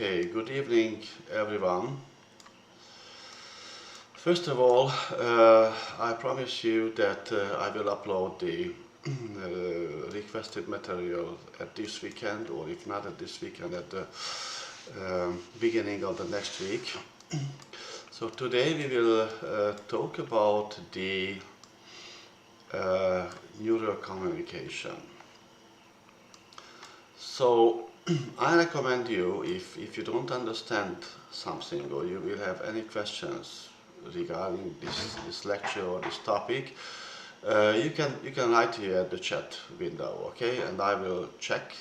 Okay, good evening everyone. First of all, I promise you that I will upload the requested material at this weekend, or if not at this weekend, at the beginning of the next week. So today we will talk about the neural communication. So I recommend you, if you don't understand something or you will have any questions regarding this lecture or this topic, you can write here at the chat window, okay? And I will check,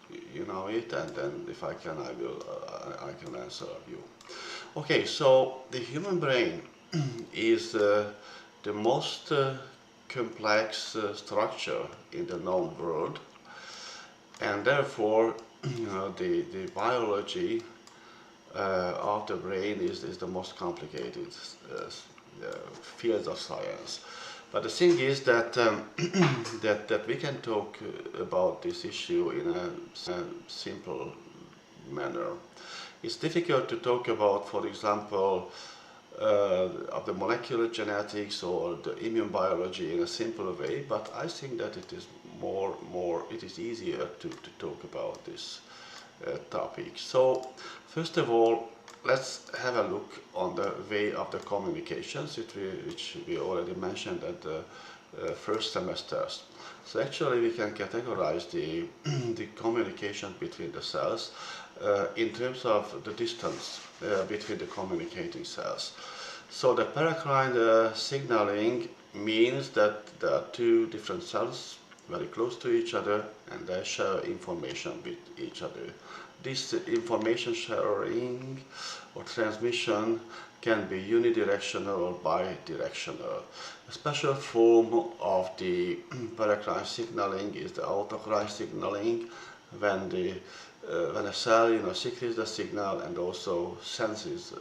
it, and then if I can, I can answer you. Okay, so the human brain is the most complex structure in the known world. And therefore, the biology of the brain is the most complicated field of science. But the thing is that that we can talk about this issue in a simple manner. It's difficult to talk about, for example, of the molecular genetics or the immune biology in a simple way, but I think that it is it is easier to talk about this topic. So first of all, let's have a look on the way of the communications, which we already mentioned at the first semesters. So actually we can categorize the communication between the cells in terms of the distance between the communicating cells. So the paracrine signaling means that there are two different cells very close to each other and they share information with each other. This information sharing or transmission can be unidirectional or bidirectional. A special form of the paracrine signaling is the autocrine signaling, when a cell secretes the signal and also senses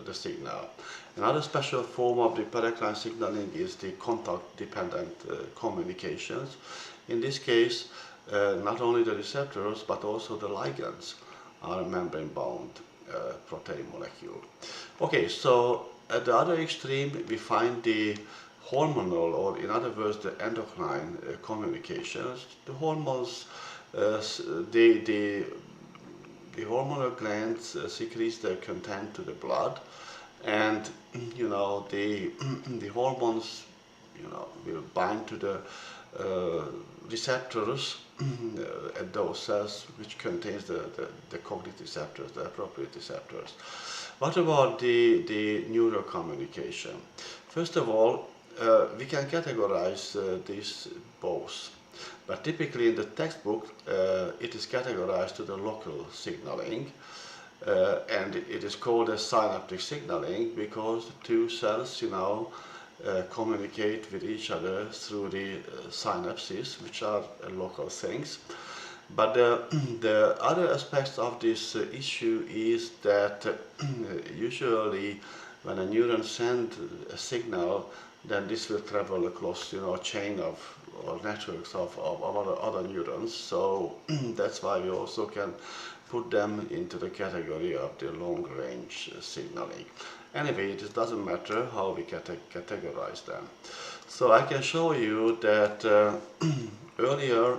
the signal. Another special form of the paracrine signaling is the contact-dependent communications. In this case, not only the receptors but also the ligands are a membrane-bound protein molecule. Okay, so at the other extreme we find the hormonal, or in other words the endocrine communications. The hormones, the hormonal glands secrete their content to the blood, and the hormones will bind to the receptors at those cells which contains the cognate receptors, the appropriate receptors. What about the neural communication? First of all, we can categorize these both. But typically in the textbook it is categorized to the local signaling, and it is called as synaptic signaling because the two cells communicate with each other through the synapses, which are local things. But the other aspects of this issue is that usually when a neuron sends a signal, then this will travel across a chain of or networks of other neurons. So that's why we also can put them into the category of the long-range signaling. Anyway, it doesn't matter how we categorize them. So I can show you that earlier,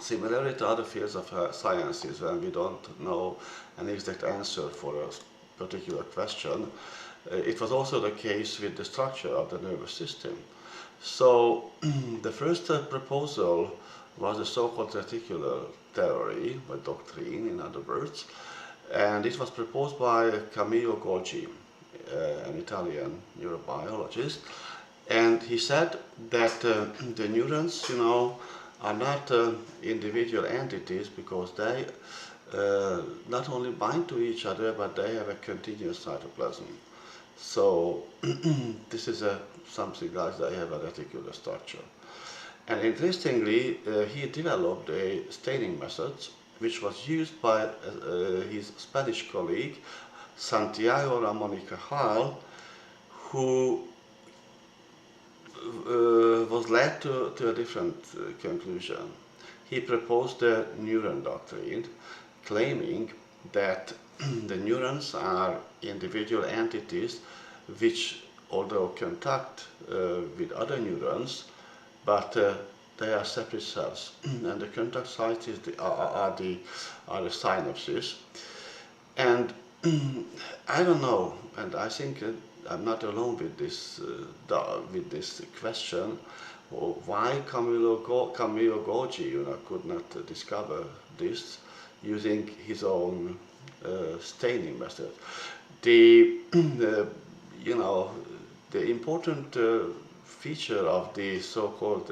similarly to other fields of sciences, when we don't know an exact answer for a particular question, it was also the case with the structure of the nervous system. So the first proposal was the so-called reticular theory, by doctrine in other words, and it was proposed by Camillo Golgi, an Italian neurobiologist, and he said that the neurons are not individual entities because they not only bind to each other but they have a continuous cytoplasm. So this is something like they have a reticular structure. And interestingly, he developed a staining method which was used by his Spanish colleague Santiago Ramón y Cajal, who was led to a different conclusion. He proposed the neuron doctrine, claiming that the neurons are individual entities which, although contact with other neurons, but they are separate cells, and the contact sites are the synapses. And I don't know, and I think I'm not alone with this question. Why Camillo Golgi, could not discover this using his own staining method? The the important feature of the so-called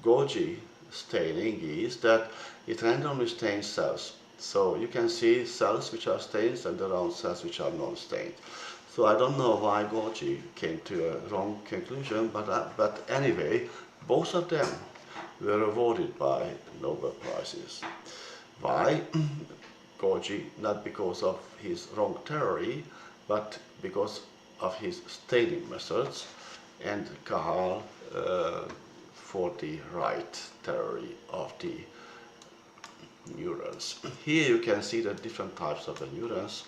Golgi staining is that it randomly stains cells. So you can see cells which are stained and around cells which are non-stained. So I don't know why Golgi came to a wrong conclusion, but anyway, both of them were awarded by Nobel Prizes. Why? Golgi, not because of his wrong theory, but because of his staining methods, and Cahal for the right theory of the neurons. Here you can see the different types of the neurons.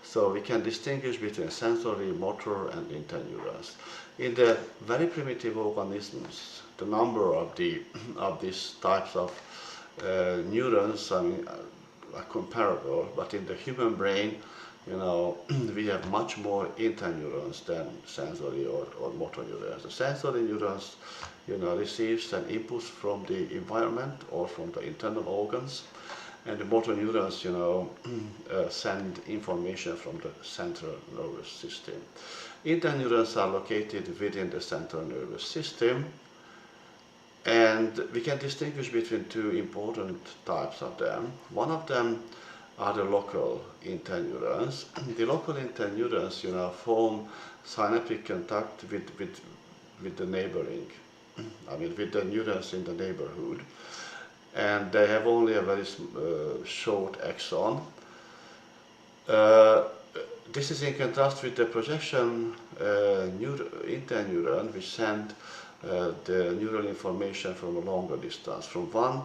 So we can distinguish between sensory, motor, and interneurons. In the very primitive organisms, the number of these types of neurons, are comparable. But in the human brain, we have much more interneurons than sensory or motor neurons. The sensory neurons, receives an impulse from the environment or from the internal organs, and the motor neurons, send information from the central nervous system. Interneurons are located within the central nervous system, and we can distinguish between two important types of them. One of them are the local interneurons. The local interneurons, form synaptic contact with the neighboring, with the neurons in the neighborhood, and they have only a very short axon. This is in contrast with the projection interneuron, which send the neural information from a longer distance, from one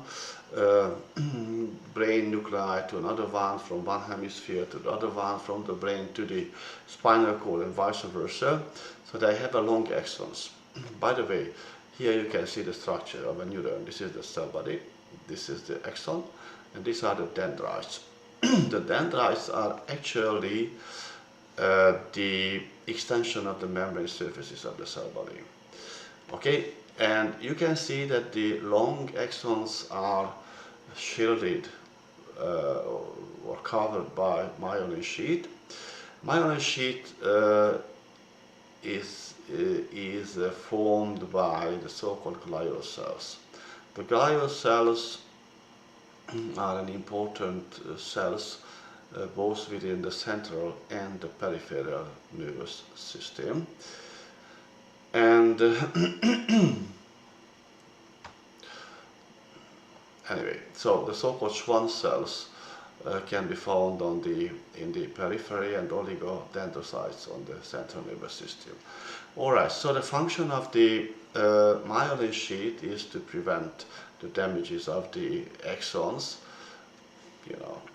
brain nuclei to another one, from one hemisphere to the other one, from the brain to the spinal cord, and vice versa. So they have a long axons. By the way, here you can see the structure of a neuron. This is the cell body, this is the axon, and these are the dendrites. The dendrites are actually the extension of the membrane surfaces of the cell body. Okay, and you can see that the long axons are shielded or covered by myelin sheath. Myelin sheath is formed by the so-called glial cells. The glial cells are an important cells both within the central and the peripheral nervous system. And anyway, so the so-called Schwann cells can be found in the periphery, and oligodendrocytes on the central nervous system. Alright, so the function of the myelin sheath is to prevent the damages of the axons.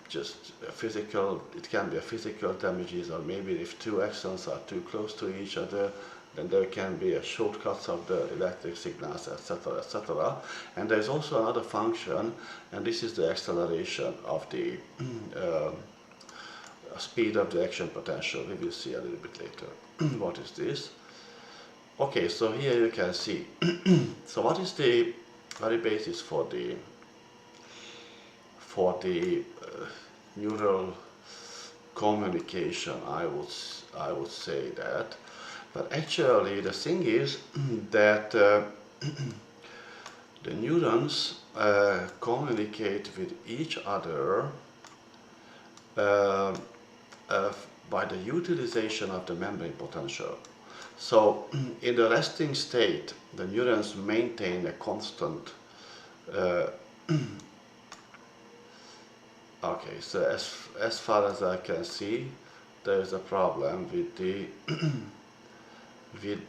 Just physical, it can be a physical damages, or maybe if two axons are too close to each other, then there can be a shortcuts of the electric signals, etc., etc. And there's also another function, and this is the acceleration of the speed of the action potential. We will see a little bit later. What is this? Okay, so here you can see. So what is the very basis for the neural communication? I would say that. But actually the thing is that the neurons communicate with each other by the utilization of the membrane potential. So in the resting state, the neurons maintain a constant okay, so as far as I can see, there is a problem with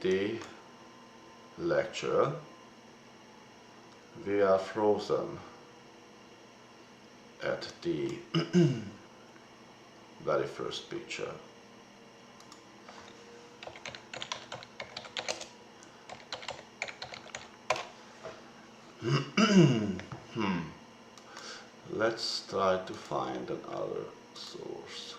the lecture. We are frozen at the very first picture. Let's try to find another source.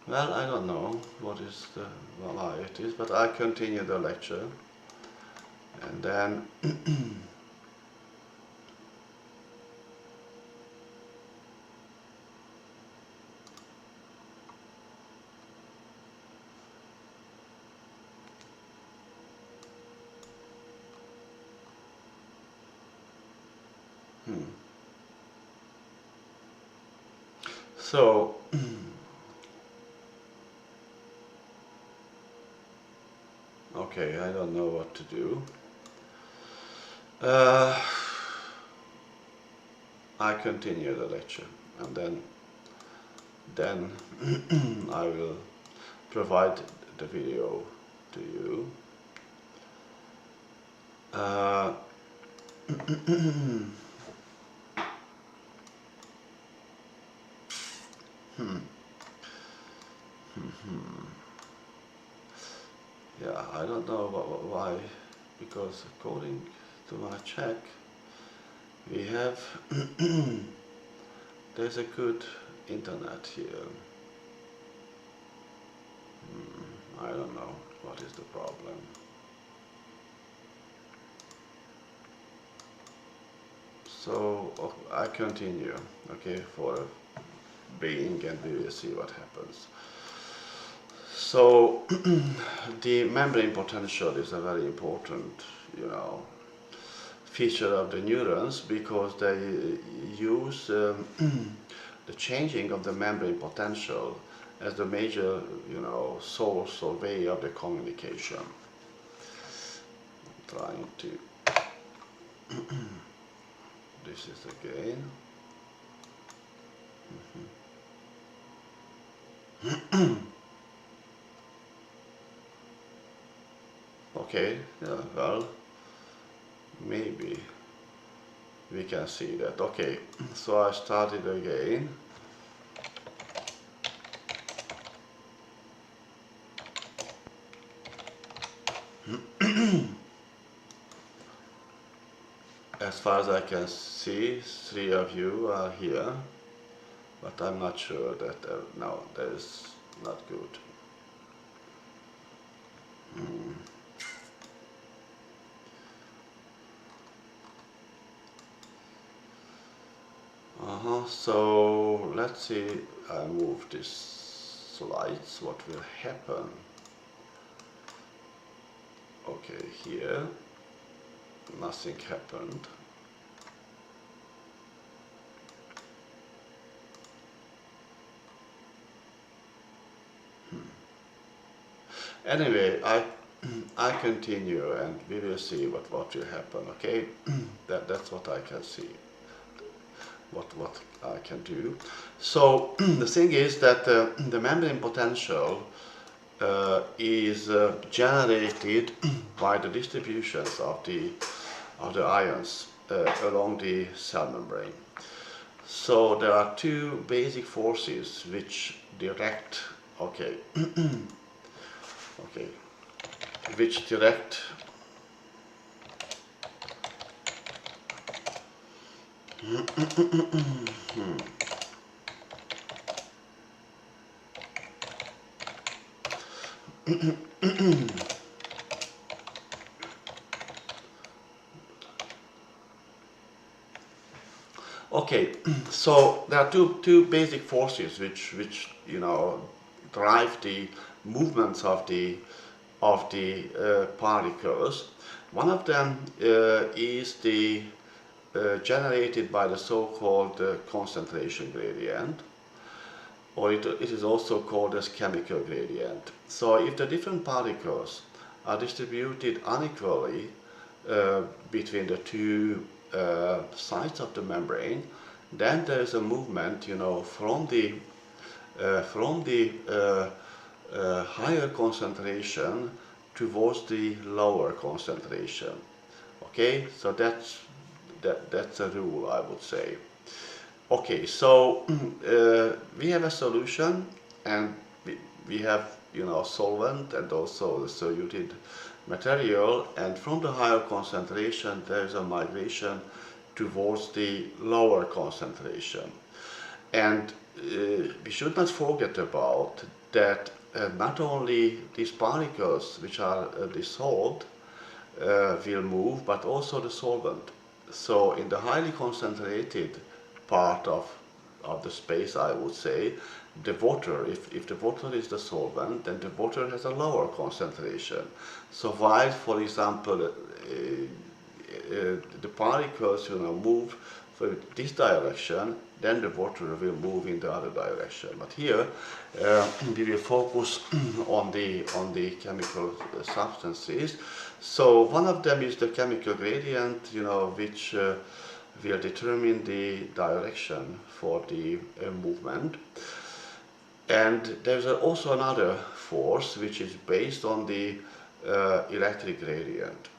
Well, I don't know what is the why it is, but I continue the lecture, and then so okay, I don't know what to do. I continue the lecture, and then I will provide the video to you. Yeah, I don't know why, because according to my check, we have there's a good internet here. I don't know what is the problem. So I continue, okay, for a being, and we will see what happens. So the membrane potential is a very important, feature of the neurons, because they use the changing of the membrane potential as the major, source or way of the communication. I'm trying to. This is again. Okay, yeah, well, maybe we can see that. Okay, so I started again. As far as I can see, 3 of you are here, but I'm not sure that, no, that is not good. So let's see, I move these slides, what will happen? Okay, here, nothing happened. Anyway, I continue, and we will see what will happen, okay? That's what I can see, what I can do. So the thing is that the membrane potential is generated by the distributions of the ions along the cell membrane. So there are 2 basic forces which direct, okay, which direct okay, so there are two basic forces which drive the movements of the particles. One of them is the generated by the so-called concentration gradient, or it is also called as chemical gradient. So if the different particles are distributed unequally between the 2 sides of the membrane, then there is a movement, from the higher concentration towards the lower concentration. Okay, so that's that's a rule, I would say. Okay, so we have a solution, and we have, you know, solvent and also the soluted material, and from the higher concentration there is a migration towards the lower concentration. And we should not forget about that not only these particles which are dissolved will move, but also the solvent. So in the highly concentrated part of the space, I would say, the water, if the water is the solvent, then the water has a lower concentration. So while, for example, the particles, you know, move for this direction, then the water will move in the other direction. But here we will focus on the chemical substances. So one of them is the chemical gradient, you know, which will determine the direction for the movement. And there's also another force which is based on the electric gradient,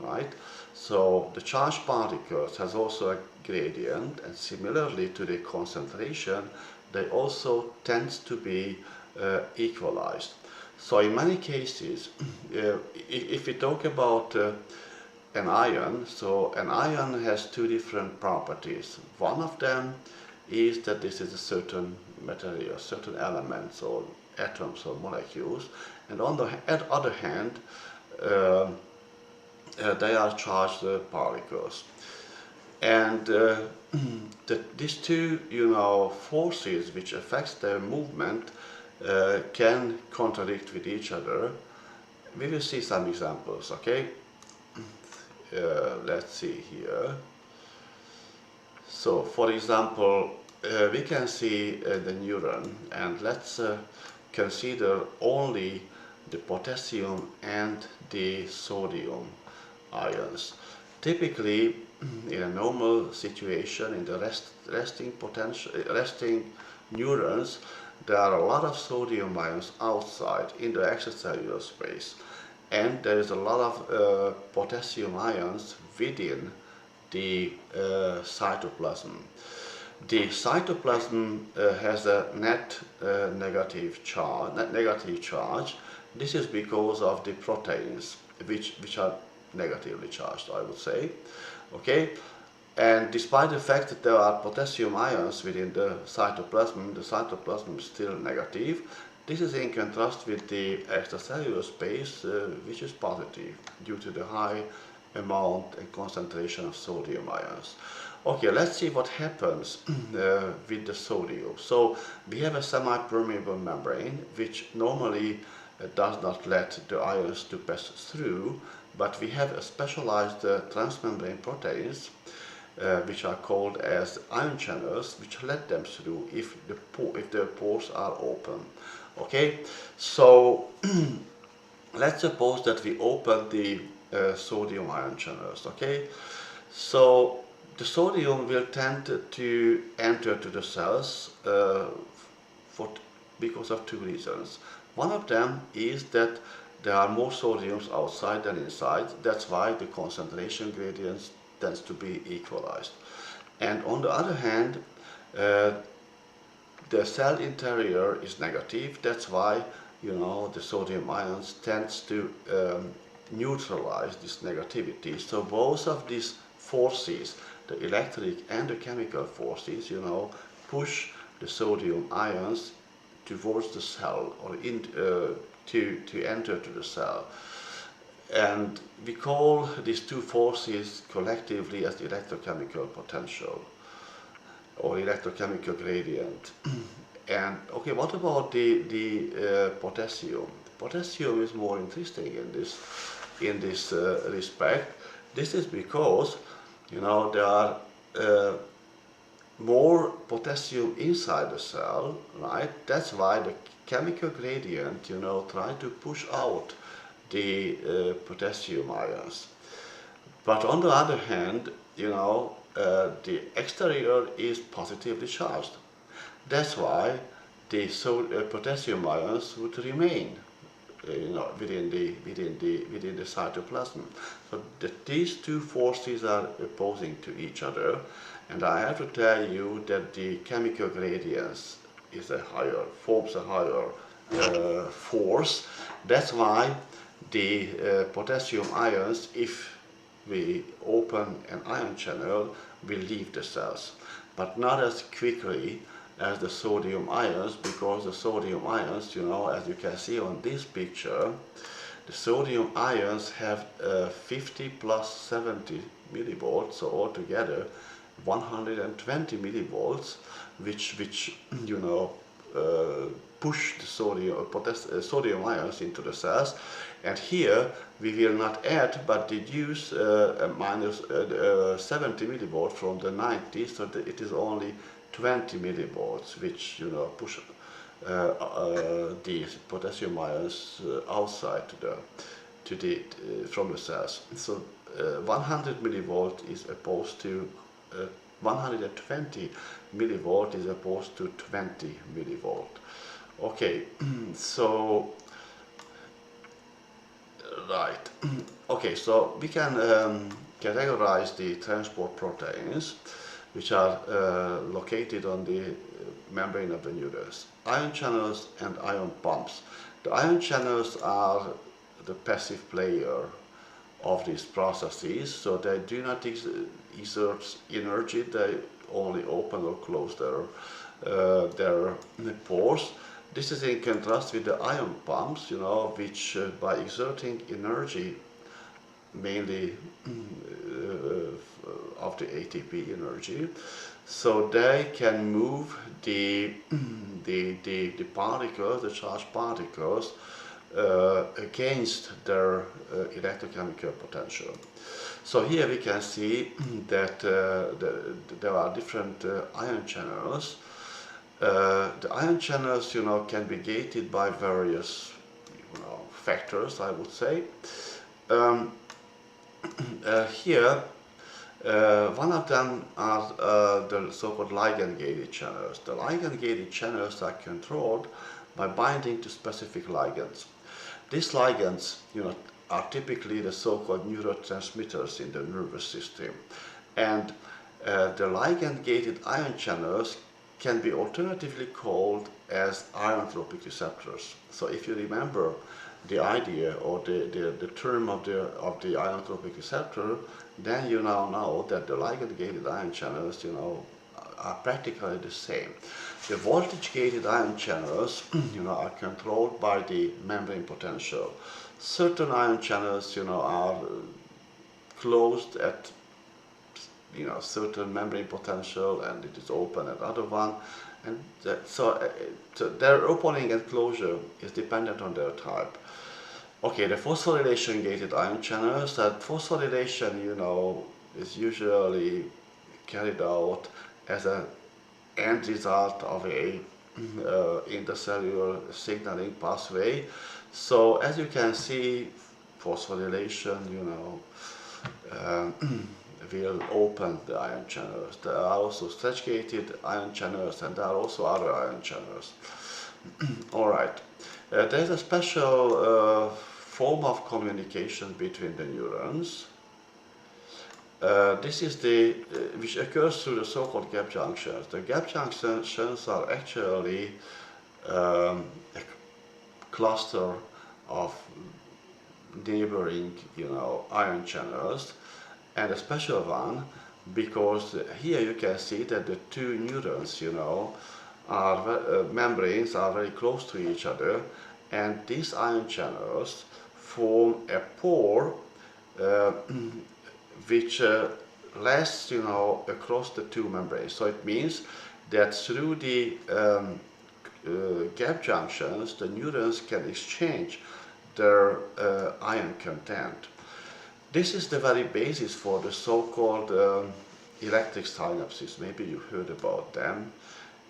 right? So the charged particles has also a gradient, and similarly to the concentration, they also tend to be equalized. So in many cases, if we talk about an ion, so an ion has two different properties. One of them is that this is a certain material, certain elements or atoms or molecules, and on the other hand, they are charged particles. And these two, you know, forces which affects their movement can contradict with each other. We will see some examples, okay? Let's see here. So, for example, we can see the neuron, and let's consider only the potassium and the sodium ions. Typically, in a normal situation, in the resting neurons, there are a lot of sodium ions outside in the extracellular space, and there is a lot of potassium ions within the cytoplasm. The cytoplasm has a net negative charge. This is because of the proteins which are negatively charged, I would say. Okay, and despite the fact that there are potassium ions within the cytoplasm is still negative. This is in contrast with the extracellular space, which is positive due to the high amount and concentration of sodium ions. Okay, let's see what happens with the sodium. So we have a semi-permeable membrane which normally does not let the ions to pass through, but we have a specialized transmembrane proteins which are called as ion channels, which let them through if their pores are open. Okay, so let's suppose that we open the sodium ion channels. Okay, so the sodium will tend to enter to the cells because of two reasons. One of them is that there are more sodiums outside than inside. That's why the concentration gradients tends to be equalized. And on the other hand, the cell interior is negative. That's why, you know, the sodium ions tends to neutralize this negativity. So both of these forces, the electric and the chemical forces, you know, push the sodium ions towards the cell or to enter to the cell. And we call these two forces collectively as the electrochemical potential or electrochemical gradient. And okay, what about the potassium? Potassium is more interesting in this respect. This is because, you know, there are more potassium inside the cell, right? That's why the chemical gradient, you know, try to push out the potassium ions. But on the other hand, you know, the exterior is positively charged. That's why the potassium ions would remain within the cytoplasm. So these two forces are opposing to each other, and I have to tell you that the chemical gradients forms a higher force. That's why the potassium ions, if we open an ion channel, will leave the cells, but not as quickly as the sodium ions, because the sodium ions, as you can see on this picture, the sodium ions have 50 plus 70 millivolts, so altogether 120 millivolts, which push the sodium ions into the cells. And here we will not add but deduce minus 70 millivolts from the 90, so that it is only 20 millivolts, which push the potassium ions outside from the cells. So 100 millivolt is opposed to 120 millivolt is opposed to 20 millivolt. Okay, so right. Okay, so we can categorize the transport proteins, which are located on the membrane of the neurons. Ion channels and ion pumps. The ion channels are the passive player of these processes, so they do not exert energy, they only open or close their pores. This is in contrast with the ion pumps, which by exerting energy, mainly of the ATP energy, so they can move the particles, the charged particles, against their electrochemical potential. So here we can see that there are different ion channels. The ion channels, can be gated by various, factors, I would say. Here, one of them are the so-called ligand-gated channels. The ligand-gated channels are controlled by binding to specific ligands. These ligands, are typically the so-called neurotransmitters in the nervous system, and the ligand-gated ion channels can be alternatively called as ionotropic receptors. So if you remember the idea or the term of the ionotropic receptor, then you now know that the ligand-gated ion channels, are practically the same. The voltage-gated ion channels, are controlled by the membrane potential. Certain ion channels, are closed at certain membrane potential, and it is open at other one, and so their opening and closure is dependent on their type. Okay, the phosphorylation gated ion channels. That phosphorylation, is usually carried out as an end result of a intercellular signaling pathway. So as you can see, phosphorylation, will open the ion channels. There are also stretch-gated ion channels, and there are also other ion channels. Alright, there's a special form of communication between the neurons. This is which occurs through the so-called gap junctions. The gap junctions are actually a cluster of neighboring, ion channels, and a special one because here you can see that the two neurons, membranes are very close to each other, and these ion channels form a pore which lasts, across the two membranes. So it means that through the gap junctions, the neurons can exchange their ion content. This is the very basis for the so-called electric synapses. Maybe you heard about them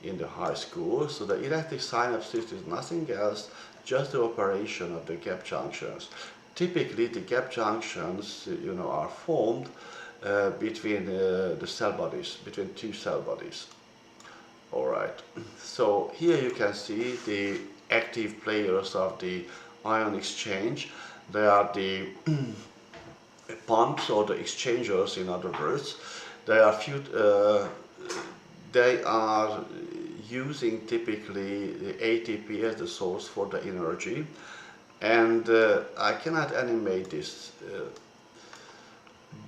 in the high school. So the electric synapses is nothing else, just the operation of the gap junctions. Typically the gap junctions, are formed between the cell bodies, between two cell bodies. Alright, so here you can see the active players of the ion exchange. They are the pumps or the exchangers, in other words. They are using typically the ATP as the source for the energy, and I cannot animate this,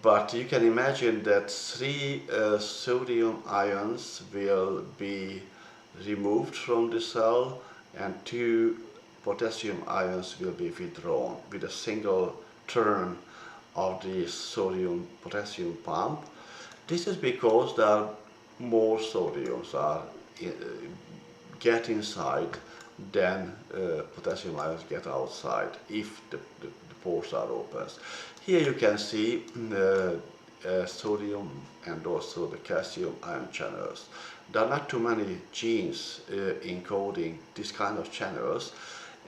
but you can imagine that three sodium ions will be removed from the cell and two potassium ions will be withdrawn with a single turn of the sodium potassium pump. This is because there are more sodiums get inside than potassium ions get outside if the pores are open. Here you can see sodium and also the calcium ion channels. There are not too many genes encoding this kind of channels,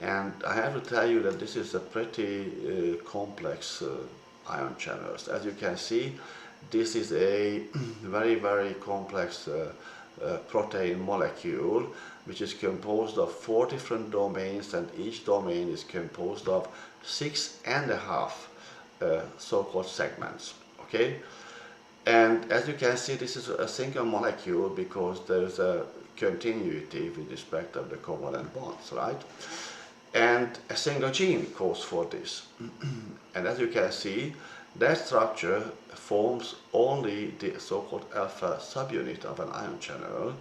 and I have to tell you that this is a pretty complex ion channels. As you can see, this is a very complex protein molecule which is composed of 4 different domains, and each domain is composed of 6.5 so-called segments. Okay, and as you can see, this is a single molecule because there is a continuity with respect of the covalent bonds, right? And a single gene codes for this. And as you can see, that structure forms only the so-called alpha subunit of an ion channel.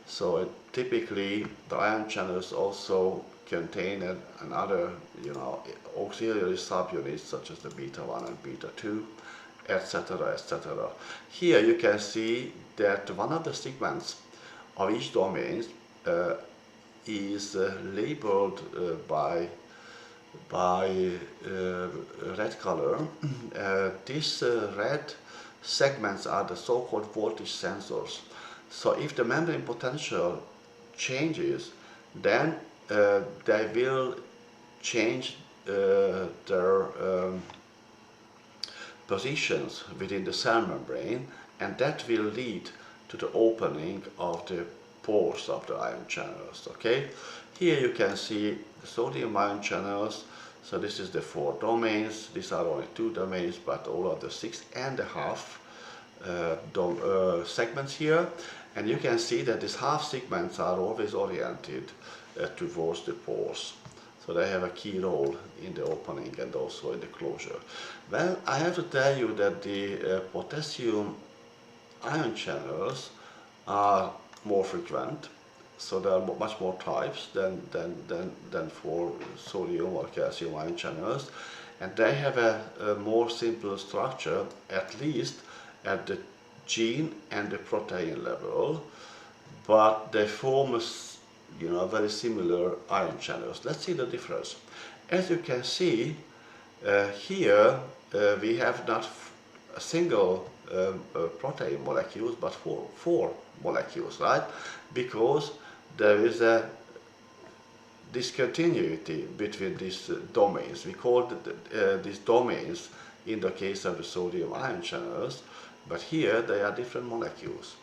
So typically the ion channels also contain another, auxiliary subunits such as the beta 1 and beta 2, etc., etc. Here you can see that one of the segments of each domain is labeled by red color. These red segments are the so-called voltage sensors. So if the membrane potential changes, then they will change their positions within the cell membrane, and that will lead to the opening of the pores of the ion channels. Okay, here you can see the sodium ion channels. So this is the 4 domains. These are only 2 domains, but all of the 6.5 segments here. And you can see that these half segments are always oriented towards the pores. So they have a key role in the opening and also in the closure. Well, I have to tell you that the potassium ion channels are more frequent. So there are much more types than for sodium or calcium ion channels. And they have a more simple structure, at least at the gene and the protein level, but they form very similar ion channels. Let's see the difference. As you can see, here we have not a single protein molecules, but four molecules, right? Because there is a discontinuity between these domains. We call these domains in the case of the sodium ion channels, but here they are different molecules.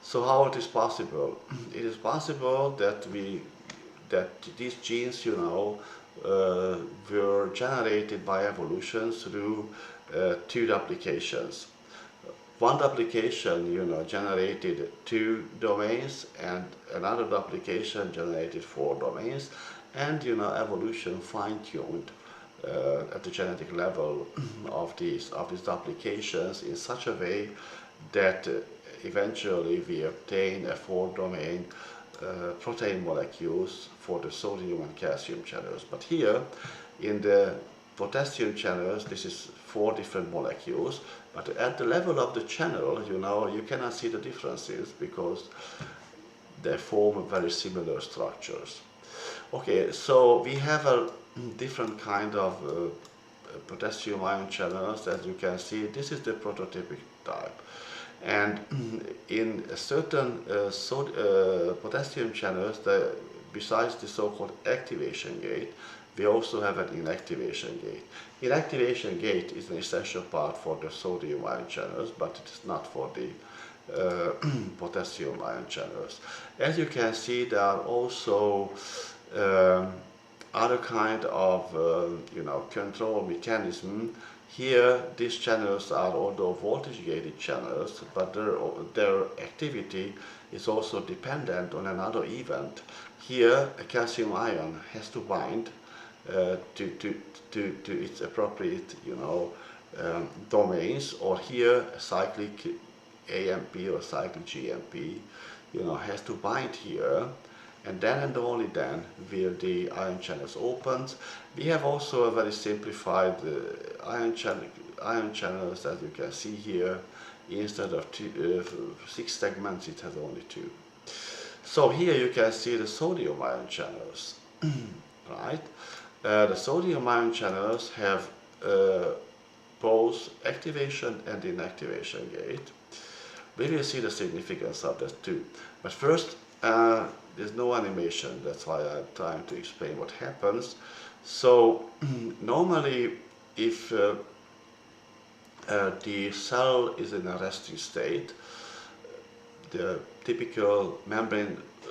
So how it is possible? It is possible that these genes, were generated by evolution through 2 duplications. One duplication, generated 2 domains, and another duplication generated 4 domains, and evolution fine-tuned at the genetic level of these duplications in such a way that eventually we obtain a 4-domain protein molecules for the sodium and calcium channels. But here in the potassium channels, this is 4 different molecules, but at the level of the channel, you cannot see the differences because they form very similar structures. Okay, so we have a different kind of potassium ion channels. As you can see, this is the prototypic type. And in certain potassium channels, besides the so-called activation gate, we also have an inactivation gate. Inactivation gate is an essential part for the sodium ion channels, but it is not for the potassium ion channels. As you can see, there are also other kind of control mechanism. Here these channels are although voltage gated channels, but their activity is also dependent on another event. Here a calcium ion has to bind to its appropriate domains, or here a cyclic AMP or cyclic GMP has to bind here, and then and only then will the ion channels open. We have also a very simplified ion channels, as you can see here. Instead of 6 segments, it has only 2. So here you can see the sodium ion channels, right? The sodium ion channels have both activation and inactivation gate. We will see the significance of that too. But first, there's no animation, that's why I'm trying to explain what happens. So normally, if the cell is in a resting state, the typical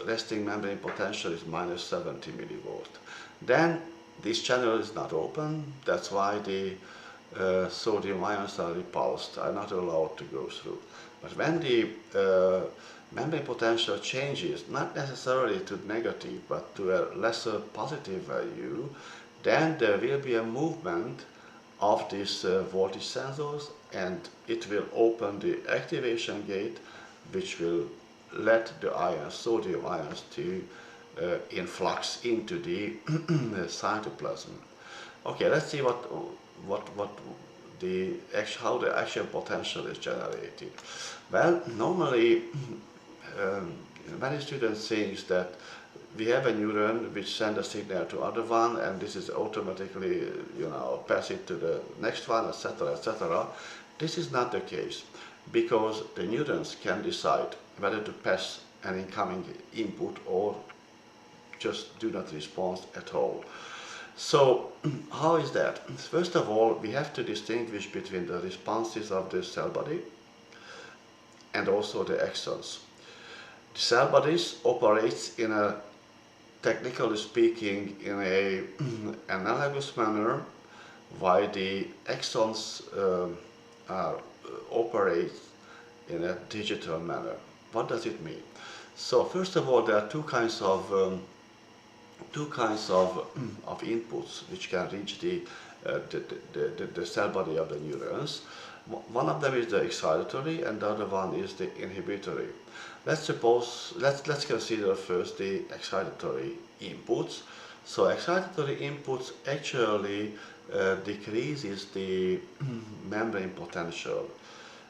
resting membrane potential is minus 70 millivolt. Then this channel is not open, that's why the sodium ions are repulsed, are not allowed to go through. But when the membrane potential changes, not necessarily to negative, but to a lesser positive value, then there will be a movement of these voltage sensors, and it will open the activation gate, which will let the ions, sodium ions, to influx into the cytoplasm. Okay, let's see how the actual potential is generated. Well, normally many students think that we have a neuron which sends a signal to other one, and this is automatically pass it to the next one, etc., etc. This is not the case, because the neurons can decide whether to pass an incoming input or just do not respond at all. So how is that? First of all, we have to distinguish between the responses of the cell body and also the axons. The cell bodies operates in a, technically speaking, in a analogous manner, while the axons operate in a digital manner. What does it mean? So first of all, there are two kinds of inputs which can reach the cell body of the neurons. One of them is the excitatory, and the other one is the inhibitory. Let's consider first the excitatory inputs. So excitatory inputs actually decreases the membrane potential.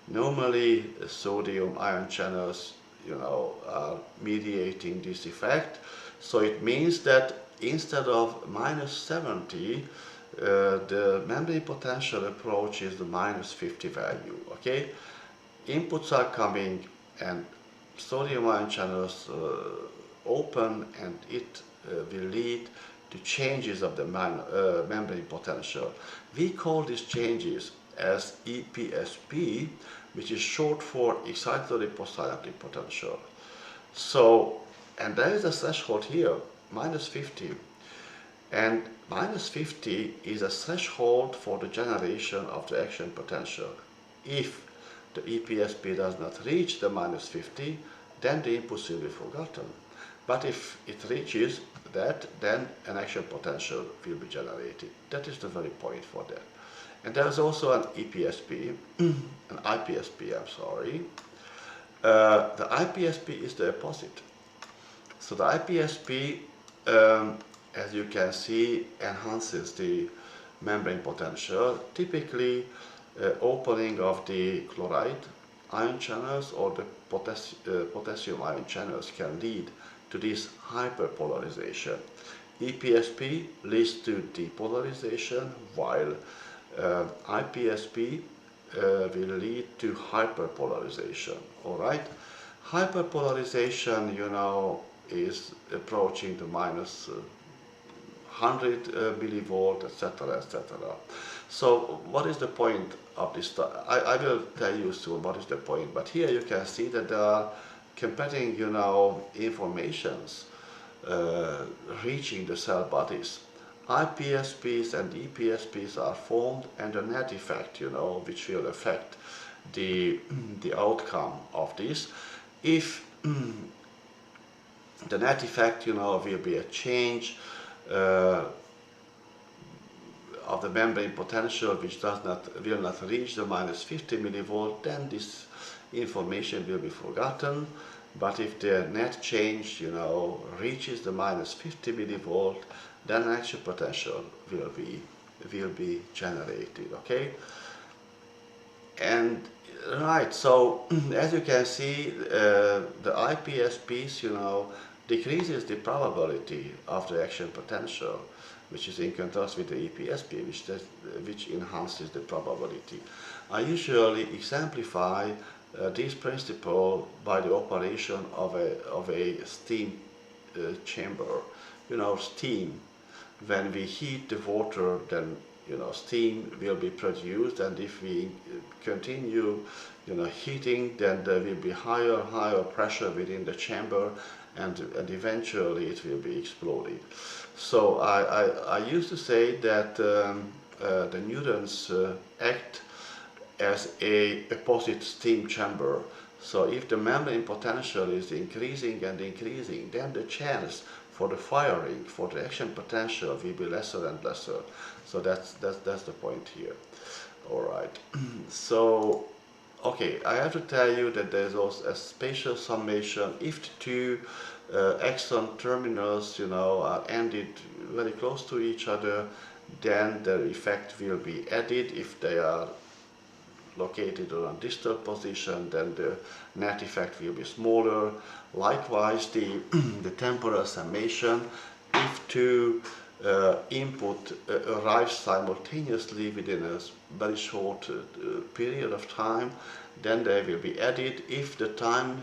Normally, sodium ion channels, are mediating this effect. So it means that instead of minus 70, the membrane potential approaches the minus 50 value. Okay, inputs are coming, and sodium ion channels open, and it will lead to changes of the membrane potential. We call these changes as EPSP, which is short for excitatory postsynaptic potential. So, and there is a threshold here, minus 50. And minus 50 is a threshold for the generation of the action potential. If the EPSP does not reach the minus 50, then the inputs will be forgotten. But if it reaches that, then an action potential will be generated. That is the very point for that. And there is also an EPSP, an IPSP, I'm sorry. The IPSP is the opposite. So the IPSP, as you can see, enhances the membrane potential, typically opening of the chloride ion channels or the potassium ion channels can lead to this hyperpolarization. EPSP leads to depolarization, while IPSP will lead to hyperpolarization. All right, hyperpolarization, is approaching the minus 100 millivolt, etc., etc. So what is the point of this? I will tell you soon what is the point, but here you can see that there are competing, informations reaching the cell bodies. IPSPs and EPSPs are formed, and the net effect, which will affect the outcome of this. If the net effect, will be a change of the membrane potential which will not reach the minus 50 millivolt, then this information will be forgotten. But if the net change, reaches the minus 50 millivolt, then action potential will be generated. Okay. And right, so as you can see, the IPSPs, decreases the probability of the action potential, which is in contrast with the EPSP, which enhances the probability. I usually exemplify this principle by the operation of a steam chamber. Steam, when we heat the water, then steam will be produced, and if we continue heating, then there will be higher pressure within the chamber, and eventually it will be exploded. So I used to say that the neurons act as a opposite steam chamber. So if the membrane potential is increasing and increasing, then the chance for the firing, for the action potential, will be lesser and lesser. So that's the point here. All right. So, okay, I have to tell you that there's also a spatial summation. If the two axon terminals, are ended very close to each other, then the effect will be added. If they are located on a distal position, then the net effect will be smaller. Likewise, the temporal summation, if two input arrives simultaneously within a very short period of time, then they will be added. If the time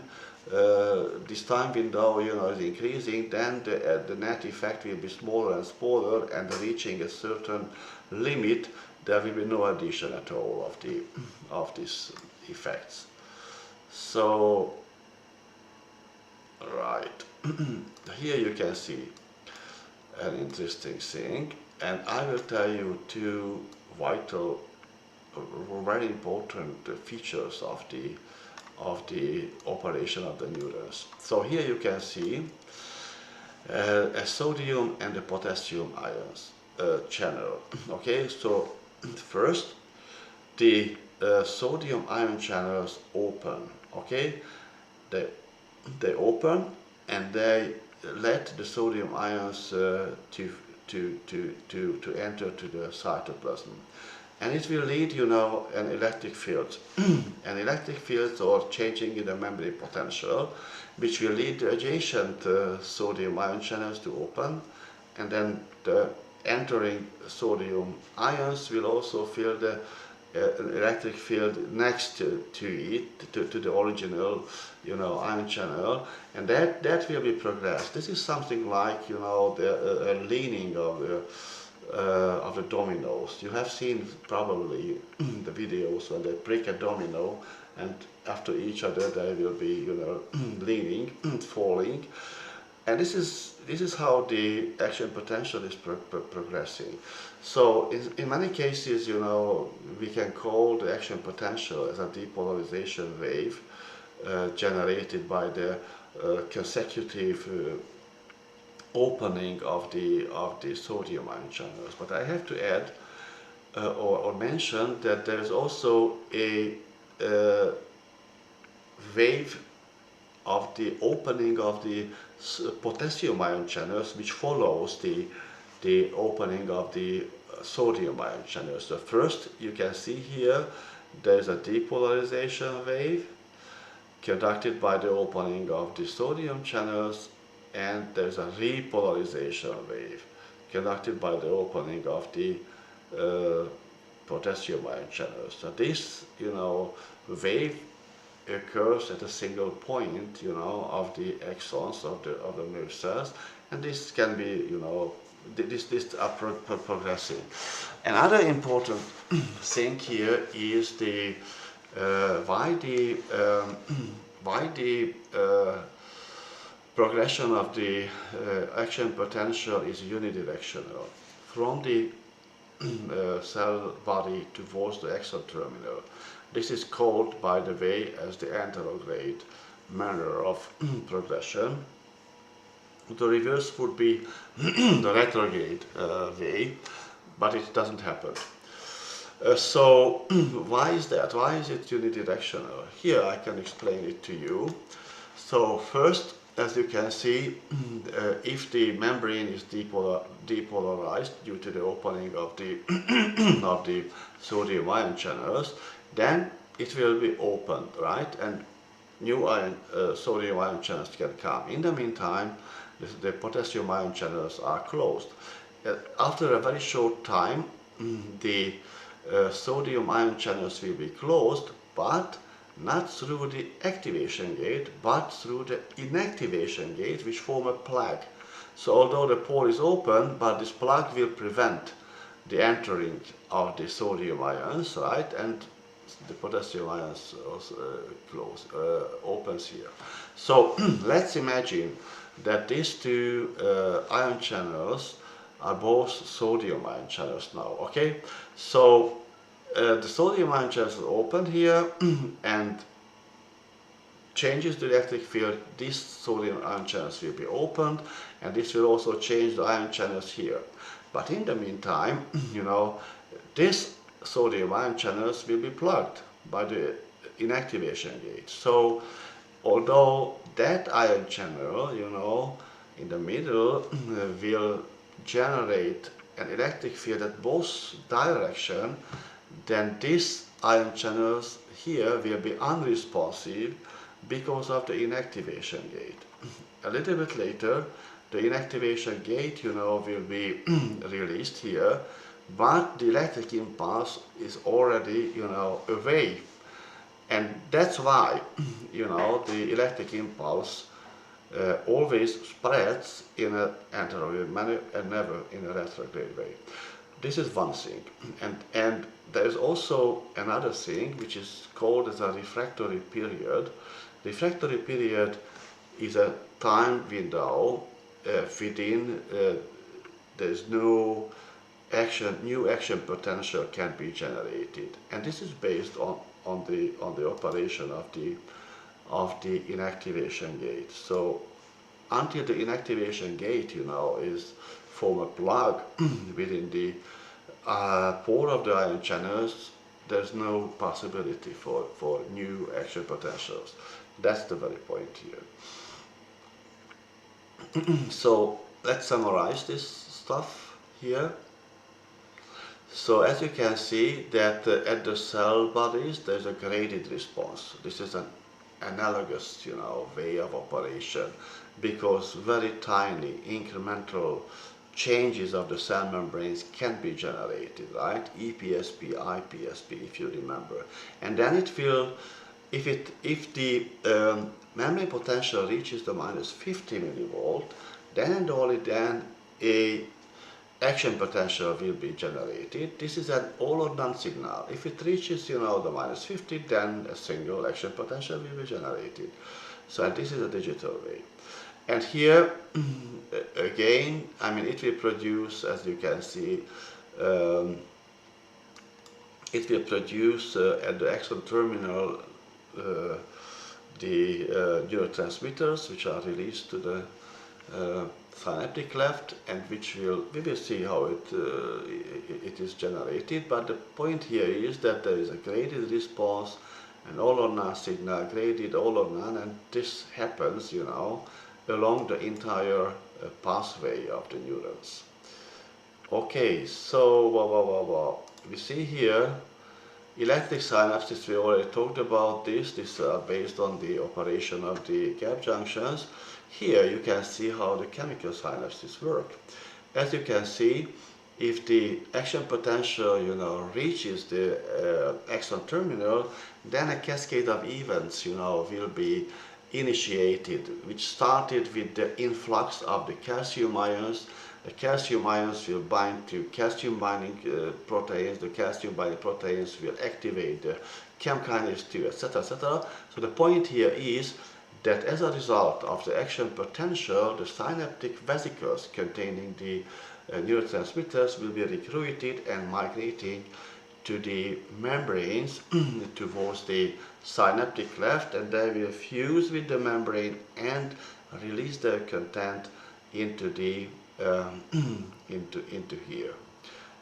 this time window is increasing, then the net effect will be smaller and smaller, and reaching a certain limit, there will be no addition at all of these effects. So, right, here you can see an interesting thing, and I will tell you two vital, very important features of the operation of the neurons. So here you can see a sodium and a potassium ions channel. Okay, so first the sodium ion channels open. Okay, they open and they let the sodium ions to enter to the cytoplasm, and it will lead an electric field an electric field, or changing in the membrane potential, which will lead the adjacent sodium ion channels to open, and then the entering sodium ions will also fill the electric field next to it, to the original ion channel, and that will be progressed. This is something like the leaning of the dominoes. You have seen probably the videos when they break a domino, and after each other they will be leaning, falling, and this is how the action potential is progressing. So in many cases, we can call the action potential as a depolarization wave generated by the consecutive opening of the sodium ion channels. But I have to add or mention that there is also a wave of the opening of the potassium ion channels, which follows the opening of the sodium ion channels. So first, you can see here there is a depolarization wave conducted by the opening of the sodium channels, and there's a repolarization wave conducted by the opening of the potassium ion channels. So this wave occurs at a single point of the axons of the nerve cells, and this can be this are progressing. Another important thing here is the why the progression of the action potential is unidirectional. from the cell body towards the axon terminal. This is called, by the way, as the anterograde manner of progression. The reverse would be the retrograde way, but it doesn't happen. So why is that? Why is it unidirectional? Here I can explain it to you. So first, as you can see, if the membrane is depolarized due to the opening of the of the sodium ion channels, then it will be opened, right? And new sodium ion channels can come. In the meantime, the potassium ion channels are closed. After a very short time, the sodium ion channels will be closed, but not through the activation gate, but through the inactivation gate, which form a plug. So although the pore is open, but this plug will prevent the entering of the sodium ions, right? And the potassium ions opens here. So let's imagine that these two ion channels are both sodium ion channels now, okay? So the sodium ion channels are opened here and changes the electric field. These sodium ion channels will be opened, and this will also change the ion channels here. But in the meantime, you know, these sodium ion channels will be plugged by the inactivation gate. So although that ion channel, you know, in the middle will generate an electric field at both directions, then these ion channels here will be unresponsive because of the inactivation gate. A little bit later, the inactivation gate, you know, will be released here, but the electric impulse is already, you know, away. And that's why, you know, the electric impulse always spreads in an anterograde manner and never in a retrograde way. This is one thing. And there is also another thing which is called as a refractory period. Refractory period is a time window within there is no action, new action potential can be generated, and this is based on the operation of the inactivation gate. So until the inactivation gate, you know, is form a plug within the pore of the ion channels, there's no possibility for new action potentials. That's the very point here. So let's summarize this stuff here. So as you can see that at the cell bodies there's a graded response. This is an analogous, you know, way of operation, because very tiny incremental changes of the cell membranes can be generated, right? EPSP, IPSP, if you remember. And then it will, if the membrane potential reaches the minus 50 millivolt, then and only then a action potential will be generated. This is an all or none signal. If it reaches, you know, the minus 50, then a single action potential will be generated. So, and this is a digital way. And here, again, I mean, it will produce, as you can see, it will produce at the axon terminal the neurotransmitters, which are released to the synaptic cleft, and which we will see how it is generated. But the point here is that there is a graded response, an all or none signal, graded all or none, and this happens, you know, along the entire pathway of the neurons. Okay, so we see here electric synapses. We already talked about this. These are based on the operation of the gap junctions. Here you can see how the chemical synapses work. As you can see, if the action potential, you know, reaches the axon terminal, then a cascade of events, you know, will be initiated, which started with the influx of the calcium ions. The calcium ions will bind to calcium binding proteins. The calcium binding proteins will activate the chem kinase 2, etc., etc. So the point here is that as a result of the action potential, the synaptic vesicles containing the neurotransmitters will be recruited and migrating to the membranes towards the synaptic cleft, and they will fuse with the membrane and release their content into the into here,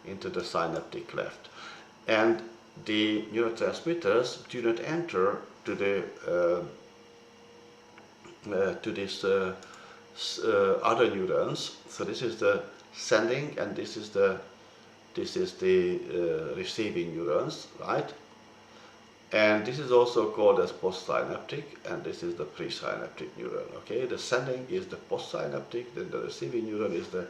into the synaptic cleft. And the neurotransmitters do not enter to the to these other neurons. So this is the sending, and this is the receiving neurons, right? And this is also called as postsynaptic, and this is the presynaptic neuron. Okay, the sending is the postsynaptic, then the receiving neuron is the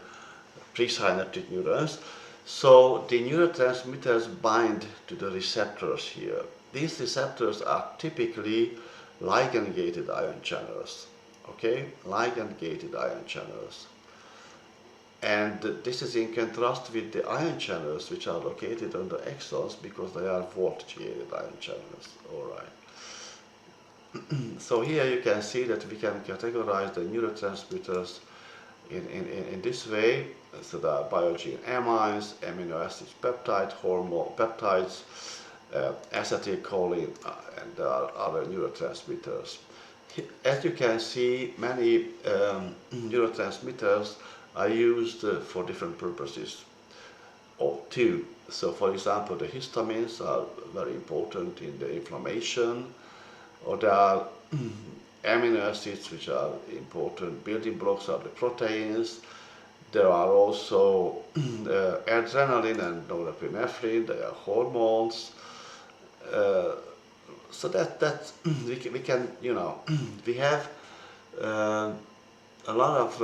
presynaptic neurons. So the neurotransmitters bind to the receptors here. These receptors are typically ligand-gated ion channels. Okay, ligand-gated ion channels. And this is in contrast with the ion channels, which are located on the axons, because they are voltage-gated ion channels. All right. So here you can see that we can categorize the neurotransmitters in this way. So there are biogene amines, amino acids, peptide, hormone peptides, acetylcholine, and there are other neurotransmitters. As you can see, many neurotransmitters are used for different purposes or two. So for example, the histamines are very important in the inflammation, or there are amino acids which are important building blocks of the proteins. There are also adrenaline and norepinephrine, they are hormones. So that we can, you know, we have a lot of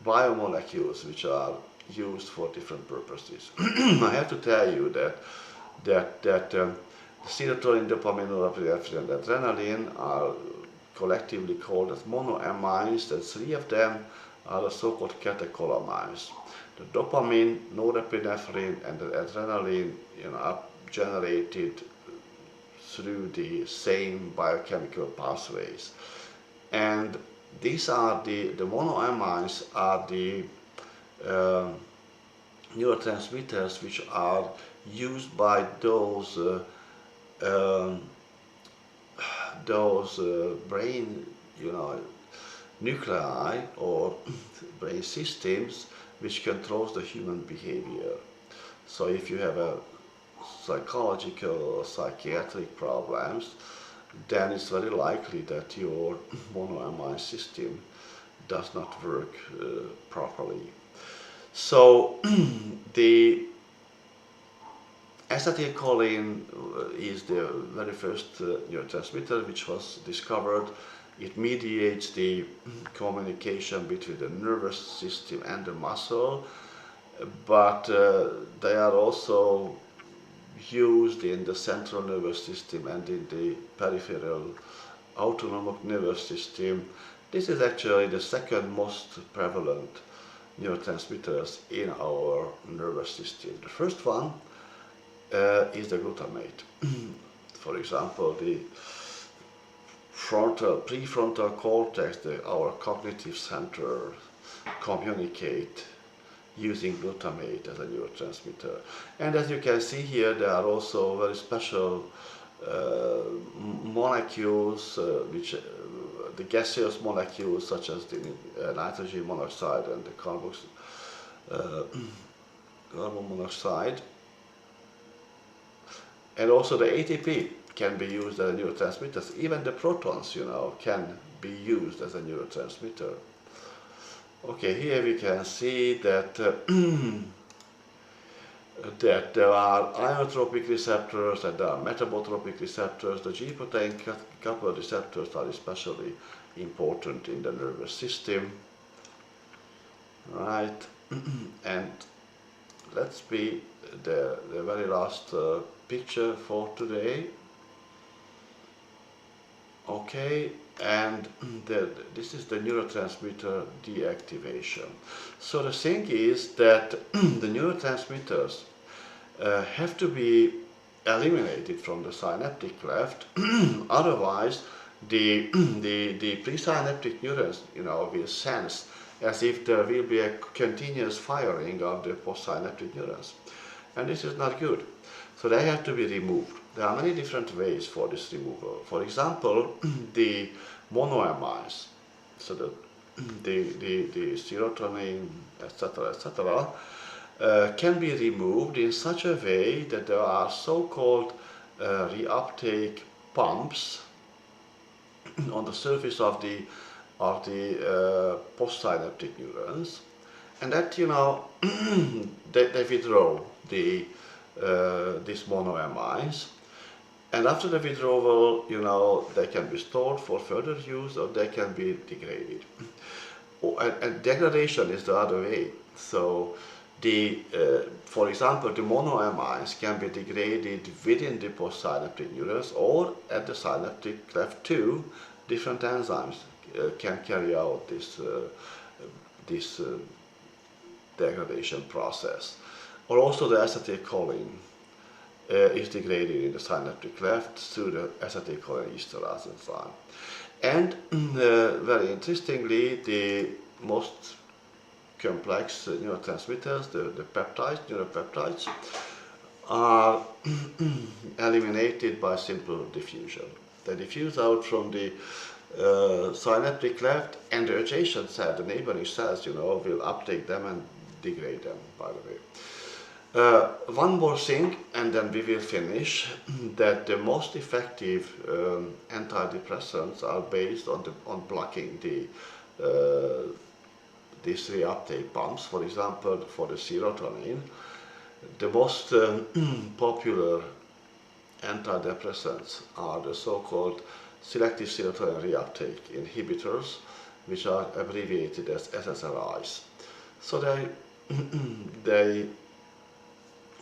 biomolecules which are used for different purposes. I have to tell you that serotonin, dopamine, norepinephrine, and adrenaline are collectively called as monoamines, and three of them are the so-called catecholamines. The dopamine, norepinephrine, and the adrenaline, you know, are generated through the same biochemical pathways, and these are the monoamines are the neurotransmitters which are used by those brain, you know, nuclei or brain systems which controls the human behavior. So if you have a psychological or psychiatric problems, then it's very likely that your monoamine system does not work properly. So the acetylcholine is the very first neurotransmitter which was discovered. It mediates the communication between the nervous system and the muscle, but they are also used in the central nervous system and in the peripheral autonomic nervous system. This is actually the second most prevalent neurotransmitters in our nervous system. The first one is the glutamate. For example, the prefrontal cortex, our cognitive center, communicate using glutamate as a neurotransmitter. And as you can see here, there are also very special molecules, which the gaseous molecules such as the nitrogen monoxide and the carbon monoxide. And also the ATP can be used as a neurotransmitter. Even the protons, you know, can be used as a neurotransmitter. Okay, here we can see that that there are ionotropic receptors and there are metabotropic receptors. The G-protein coupled receptors are especially important in the nervous system, right? And let's be the very last picture for today. Okay, and this is the neurotransmitter deactivation. So the thing is that the neurotransmitters have to be eliminated from the synaptic cleft, otherwise the the presynaptic neurons, will sense as if there will be a continuous firing of the postsynaptic neurons, and this is not good. So they have to be removed. There are many different ways for this removal. For example, the monoamides, so the serotonin, etc., can be removed in such a way that there are so-called reuptake pumps on the surface of the postsynaptic neurons, and that they withdraw these monoamides, and after the withdrawal, they can be stored for further use or they can be degraded. And degradation is the other way. So for example, the monoamides can be degraded within the postsynaptic neurons or at the synaptic cleft too. Different enzymes can carry out this degradation process. Or also the acetylcholine is degraded in the synaptic cleft through the acetylcholinesterase enzyme. And very interestingly, the most complex neurotransmitters, the peptides, neuropeptides, are eliminated by simple diffusion. They diffuse out from the synaptic cleft, and the adjacent cell, the neighboring cells, will uptake them and degrade them, by the way. One more thing, and then we will finish, that the most effective antidepressants are based on blocking these reuptake pumps. For example, for the serotonin, the most popular antidepressants are the so-called selective serotonin reuptake inhibitors, which are abbreviated as SSRIs. So they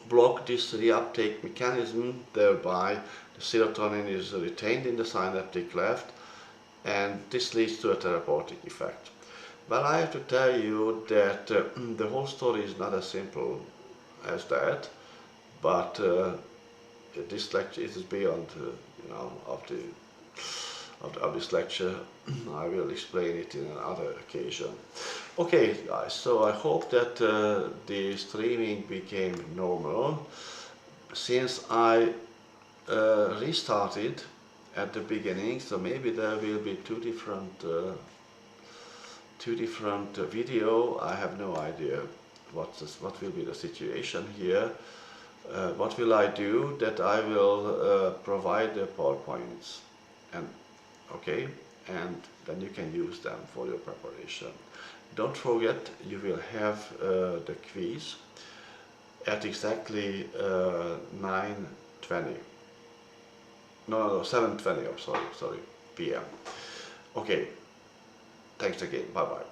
block this reuptake mechanism, thereby the serotonin is retained in the synaptic cleft, and this leads to a therapeutic effect. Well, I have to tell you that the whole story is not as simple as that, but this lecture is beyond of this lecture. I will explain it in another occasion. Okay, guys, so I hope that the streaming became normal. Since I restarted at the beginning, so maybe there will be two different video. I have no idea what will be the situation here. What will I do? That I will provide the PowerPoints, and okay, and then you can use them for your preparation. Don't forget, you will have the quiz at exactly 9:20. No, 7:20. I'm sorry, PM. Okay. Thanks again. Bye bye.